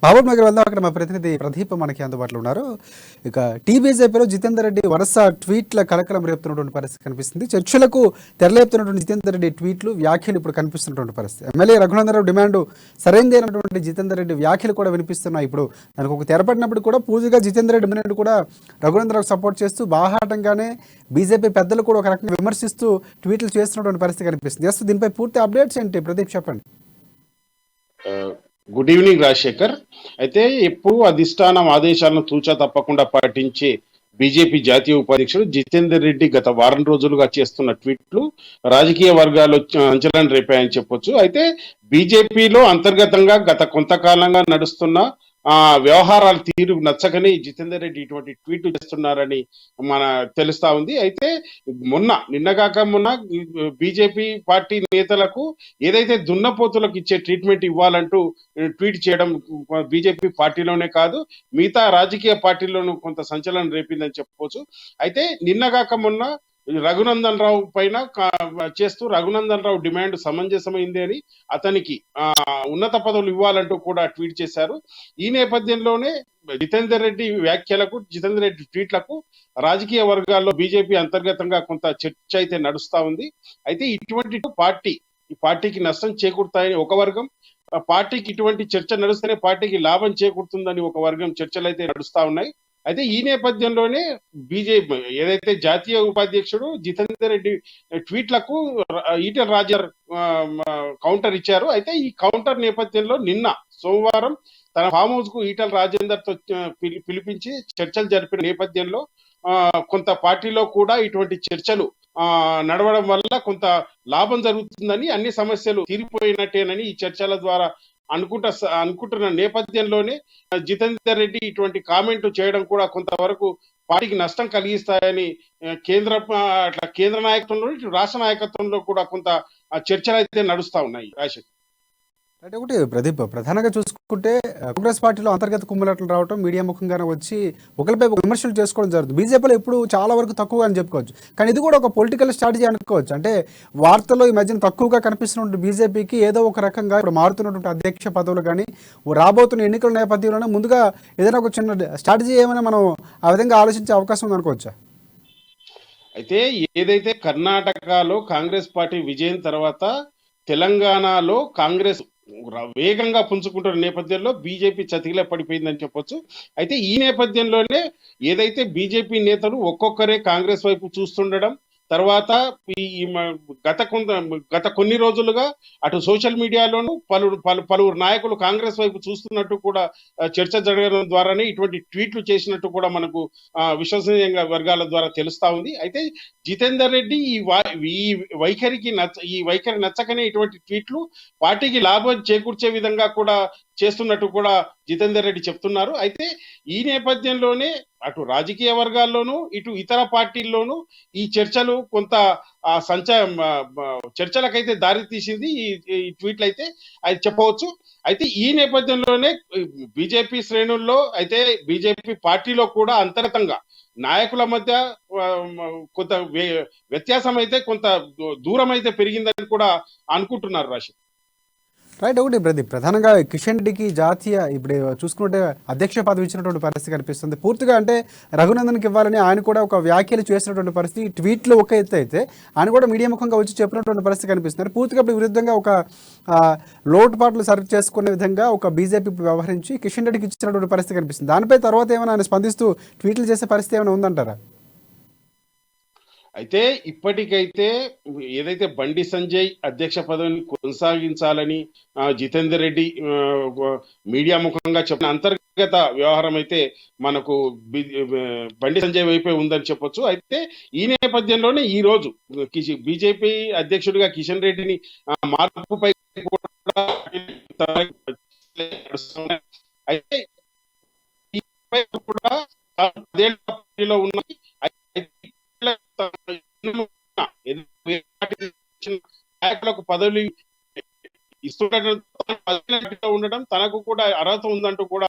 మహబూబ్ నగర్ వెళ్దాం. అక్కడ మా ప్రతినిధి ప్రదీప్ మనకి అందుబాటులో ఉన్నారు. ఇక టీబీజేపీలో జితేందర్ రెడ్డి వరుస ట్వీట్ల కలకలం రేపుతున్నటువంటి పరిస్థితి కనిపిస్తుంది. చర్చలకు తెరలేపుతున్నటువంటి జితేందర్ రెడ్డి ట్వీట్లు వ్యాఖ్యలు ఇప్పుడు కనిపిస్తున్నటువంటి పరిస్థితి. ఎమ్మెల్యే రఘునందనరావు డిమాండ్ సరైనదైనటువంటి జితేందర్ రెడ్డి వ్యాఖ్యలు కూడా వినిపిస్తున్నాయి. ఇప్పుడు దానికి ఒక తెరపడినప్పుడు కూడా పూర్తిగా జితేందర్ రెడ్డి డిమాండ్ కూడా రఘునందనరావు సపోర్ట్ చేస్తూ బాహాటంగానే బీజేపీ పెద్దలు కూడా ఒక రకంగా విమర్శిస్తూ ట్వీట్లు చేస్తున్నటువంటి పరిస్థితి కనిపిస్తుంది. జస్ట్ దీనిపై పూర్తి అప్డేట్స్ ఏంటి ప్రదీప్ చెప్పండి. Good evening Rajasekhar. అయితే ఎప్పుడు అధిష్టానం ఆదేశాలను తూచా తప్పకుండా పాటించే బీజేపీ జాతీయ ఉపాధ్యక్షుడు జితేందర్ రెడ్డి గత వారం రోజులుగా చేస్తున్న ట్వీట్లు రాజకీయ వర్గాలు అంచనాలు రేపాయని చెప్పొచ్చు. అయితే బీజేపీలో అంతర్గతంగా గత కొంతకాలంగా నడుస్తున్న వ్యవహారాల తీరు నచ్చకని జితేందర్ రెడ్డి ఇటువంటి ట్వీట్ చేస్తున్నారని మన తెలుస్తా ఉంది. అయితే నిన్నగాక మొన్న బీజేపీ పార్టీ నేతలకు ఏదైతే దున్నపోతులకు ఇచ్చే ట్రీట్మెంట్ ఇవ్వాలంటూ ట్వీట్ చేయడం బీజేపీ పార్టీలోనే కాదు మిగతా రాజకీయ పార్టీలోనూ కొంత సంచలనం రేపిందని చెప్పవచ్చు. అయితే నిన్నగాక మొన్న రఘునందన్ రావు పైన చేస్తూ రఘునందన్ రావు డిమాండ్ సమంజసమైంది అని అతనికి ఉన్నత పదవులు ఇవ్వాలంటూ కూడా ట్వీట్ చేశారు. ఈ నేపథ్యంలోనే జితేందర్ రెడ్డి వ్యాఖ్యలకు, జితేందర్ రెడ్డి ట్వీట్లకు రాజకీయ వర్గాల్లో బీజేపీ అంతర్గతంగా కొంత చర్చ అయితే నడుస్తా ఉంది. అయితే ఇటువంటి పార్టీకి నష్టం చేకూరుతాయని ఒక వర్గం, పార్టీకి ఇటువంటి చర్చ నడుస్తేనే పార్టీకి లాభం చేకూరుతుందని ఒక వర్గం చర్చలు అయితే నడుస్తా ఉన్నాయి. అయితే ఈ నేపథ్యంలోనే బీజేపీ ఏదైతే జాతీయ ఉపాధ్యక్షుడు జితేందర్ రెడ్డి ట్వీట్లకు ఈటెల రాజేందర్ కౌంటర్ ఇచ్చారు. అయితే ఈ కౌంటర్ నేపథ్యంలో నిన్న సోమవారం తన ఫామ్ హౌస్ కు ఈటెల రాజేందర్ తో పిలిపించి చర్చలు జరిపిన నేపథ్యంలో కొంత పార్టీలో కూడా ఇటువంటి చర్చలు నడవడం వల్ల కొంత లాభం జరుగుతుందని, అన్ని సమస్యలు తీరిపోయినట్టేనని ఈ చర్చల ద్వారా అనుకుంటున్న నేపథ్యంలోనే జితేందర్ రెడ్డి ఇటువంటి కామెంట్ చేయడం కూడా కొంతవరకు పార్టీకి నష్టం కలిగిస్తాయని కేంద్ర నాయకత్వంలో రాష్ట్ర నాయకత్వంలో కూడా కొంత చర్చలు అయితే నడుస్తా ఉన్నాయి. రాజశేఖర్, అంటే ఒకటి ప్రదీప్, ప్రధానంగా చూసుకుంటే కాంగ్రెస్ పార్టీలో అంతర్గత కుమ్ములాటలు రావడం, మీడియా ముఖంగానే వచ్చి ఒకరిపై విమర్శలు చేసుకోవడం జరుగుతుంది. బీజేపీలో ఇప్పుడు చాలా వరకు తక్కువ అని చెప్పుకోవచ్చు. కానీ ఇది కూడా ఒక పొలిటికల్ స్ట్రాటజీ అనుకోవచ్చు. అంటే వార్తల్లో ఈ మధ్యన తక్కువగా కనిపిస్తున్నటువంటి బీజేపీకి ఏదో ఒక రకంగా ఇప్పుడు మారుతున్నటువంటి అధ్యక్ష పదవులు కానీ రాబోతున్న ఎన్నికల నేపథ్యంలోనే ముందుగా ఏదైనా ఒక చిన్న స్ట్రాటజీ ఏమైనా మనం ఆ విధంగా ఆలోచించే అవకాశం ఉంది అనుకోవచ్చా? అయితే ఏదైతే కర్ణాటకలో కాంగ్రెస్ పార్టీ విజయం తర్వాత తెలంగాణలో కాంగ్రెస్ వేగంగా పుంజుకుంటున్న నేపథ్యంలో బీజేపీ చతికిల పడిపోయిందని చెప్పొచ్చు. అయితే ఈ నేపథ్యంలోనే ఏదైతే బీజేపీ నేతలు ఒక్కొక్కరే కాంగ్రెస్ వైపు చూస్తుండడం, తర్వాత గత కొన్ని రోజులుగా అటు సోషల్ మీడియాలోనూ పలువురు నాయకులు కాంగ్రెస్ వైపు చూస్తున్నట్టు కూడా చర్చ జరగడం ద్వారానే ఇటువంటి ట్వీట్లు చేసినట్టు కూడా మనకు విశ్వసనీయంగా వర్గాల ద్వారా తెలుస్తా ఉంది. అయితే జితేందర్ రెడ్డి ఈ వైఖరి నచ్చకనే ఇటువంటి ట్వీట్లు పార్టీకి లాభం చేకూర్చే విధంగా కూడా చేస్తున్నట్టు కూడా జితేందర్ రెడ్డి చెప్తున్నారు. అయితే ఈ నేపథ్యంలోనే అటు రాజకీయ వర్గాల్లోనూ ఇటు ఇతర పార్టీల్లోనూ ఈ చర్చలు కొంత చర్చలకైతే దారి తీసింది ఈ ట్వీట్లు అయితే అది చెప్పవచ్చు. అయితే ఈ నేపథ్యంలోనే బీజేపీ శ్రేణుల్లో, అయితే బీజేపీ పార్టీలో కూడా అంతర్గతంగా నాయకుల మధ్య కొంత వ్యత్యాసం అయితే, కొంత దూరం అయితే పెరిగిందని కూడా అనుకుంటున్నారు రాశి. రైట్. ఒకటి ప్రదీప్, ప్రధానంగా కిషన్ రెడ్డికి జాతీయ ఇప్పుడు చూసుకుంటే అధ్యక్ష పదవి ఇచ్చినటువంటి పరిస్థితి కనిపిస్తుంది. పూర్తిగా అంటే రఘునందన్కి ఇవ్వాలని ఆయన కూడా ఒక వ్యాఖ్యలు చేసినటువంటి పరిస్థితి, ట్వీట్లు ఒక ఎత్తు అయితే ఆయన కూడా మీడియా ముఖంగా వచ్చి చెప్పినటువంటి పరిస్థితి కనిపిస్తుంది. పూర్తిగా ఇప్పుడు విరుద్ధంగా ఒక లోటుపాట్లు సరి చేసుకునే విధంగా ఒక బీజేపీ వ్యవహరించి కిషన్ రెడ్డికి ఇచ్చినటువంటి పరిస్థితి కనిపిస్తుంది. దానిపై తర్వాత ఏమైనా ఆయన స్పందిస్తూ ట్వీట్లు చేసే పరిస్థితి ఏమైనా ఉందంటారా? అయితే ఇప్పటికైతే ఏదైతే బండి సంజయ్ అధ్యక్ష పదవిని కొనసాగించాలని జితేందర్ రెడ్డి మీడియా ముఖంగా చెప్పిన అంతర్గత వ్యవహారం అయితే మనకు బండి సంజయ్ వైపే ఉందని చెప్పొచ్చు. అయితే ఈ నేపథ్యంలోనే ఈ రోజు బీజేపీ అధ్యక్షుడిగా కిషన్ రెడ్డిని మార్పుపై కూడా అయితే కూడా ఉన్నాయి. నాయకులకు పదవులు ఇస్తుండటం ఉండడం, తనకు కూడా అర్హత ఉందంటూ కూడా